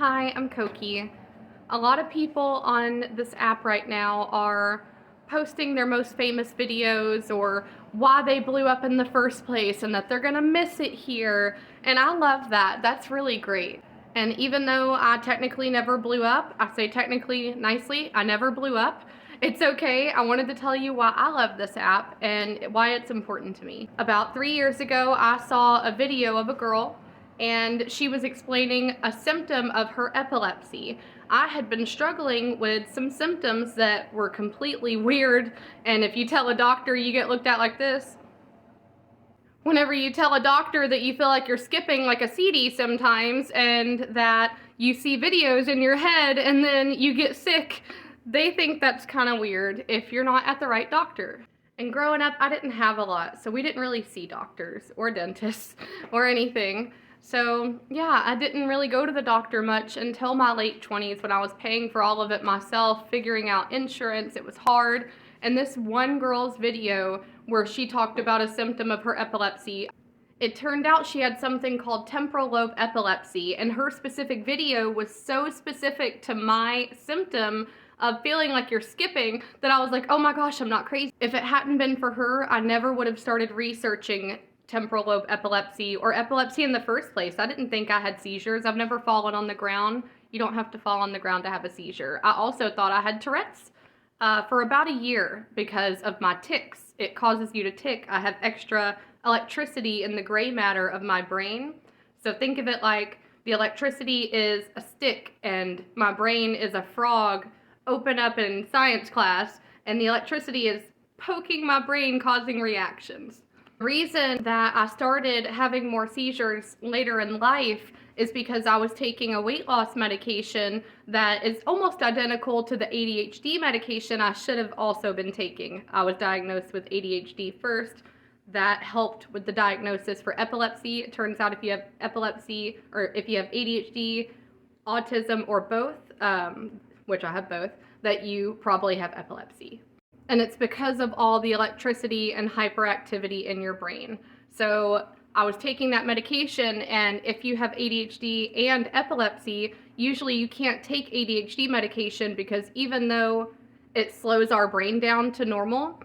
Hi, I'm Koki. A lot of people on this app right now are posting their most famous videos or why they blew up in the first place and that they're gonna miss it here. And I love that. That's really great. And even though I technically never blew up, I say technically nicely, I never blew up. It's okay. I wanted to tell you why I love this app and why it's important to me. About 3 years ago, I saw a video of a girl and she was explaining a symptom of her epilepsy. I had been struggling with some symptoms that were completely weird, and if you tell a doctor, you get looked at like this. Whenever you tell a doctor that you feel like you're skipping like a CD sometimes and that you see videos in your head and then you get sick, they think that's kind of weird if you're not at the right doctor. And growing up, I didn't have a lot, so we didn't really see doctors or dentists or anything. So yeah, I didn't really go to the doctor much until my late 20s when I was paying for all of it myself, figuring out insurance. It was hard. And this one girl's video where she talked about a symptom of her epilepsy, it turned out she had something called temporal lobe epilepsy, and her specific video was so specific to my symptom of feeling like you're skipping that I was like, oh my gosh, I'm not crazy. If it hadn't been for her, I never would have started researching temporal lobe epilepsy or epilepsy in the first place. I didn't think I had seizures. I've never fallen on the ground. You don't have to fall on the ground to have a seizure. I also thought I had Tourette's for about a year because of my tics. It causes you to tic. I have extra electricity in the gray matter of my brain. So think of it like the electricity is a stick and my brain is a frog open up in science class, and the electricity is poking my brain, causing reactions. The reason that I started having more seizures later in life is because I was taking a weight loss medication that is almost identical to the ADHD medication I should have also been taking. I was diagnosed with ADHD first. That helped with the diagnosis for epilepsy. It turns out if you have epilepsy or if you have ADHD, autism, or both, which I have both, that you probably have epilepsy. And it's because of all the electricity and hyperactivity in your brain. So I was taking that medication, and if you have ADHD and epilepsy, usually you can't take ADHD medication because even though it slows our brain down to normal,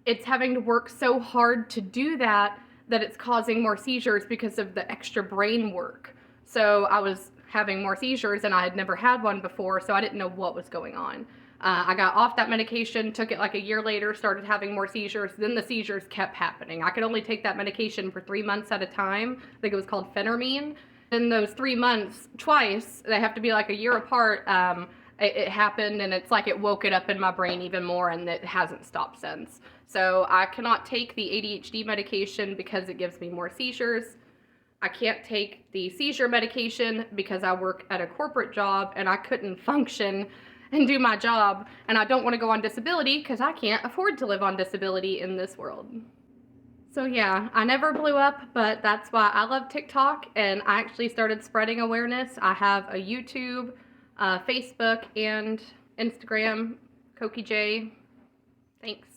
it's having to work so hard to do that that it's causing more seizures because of the extra brain work. So I was having more seizures and I had never had one before, so I didn't know what was going on. I got off that medication, took it like a year later, started having more seizures, then the seizures kept happening. I could only take that medication for 3 months at a time. I think it was called phentermine. In those 3 months, twice, they have to be like a year apart, it happened, and it's like it woke it up in my brain even more, and it hasn't stopped since. So I cannot take the ADHD medication because it gives me more seizures. I can't take the seizure medication because I work at a corporate job and I couldn't function and do my job, and I don't want to go on disability because I can't afford to live on disability in this world. So yeah, I never blew up, but that's why I love TikTok, and I actually started spreading awareness. I have a YouTube, Facebook, and Instagram, Koki J. Thanks.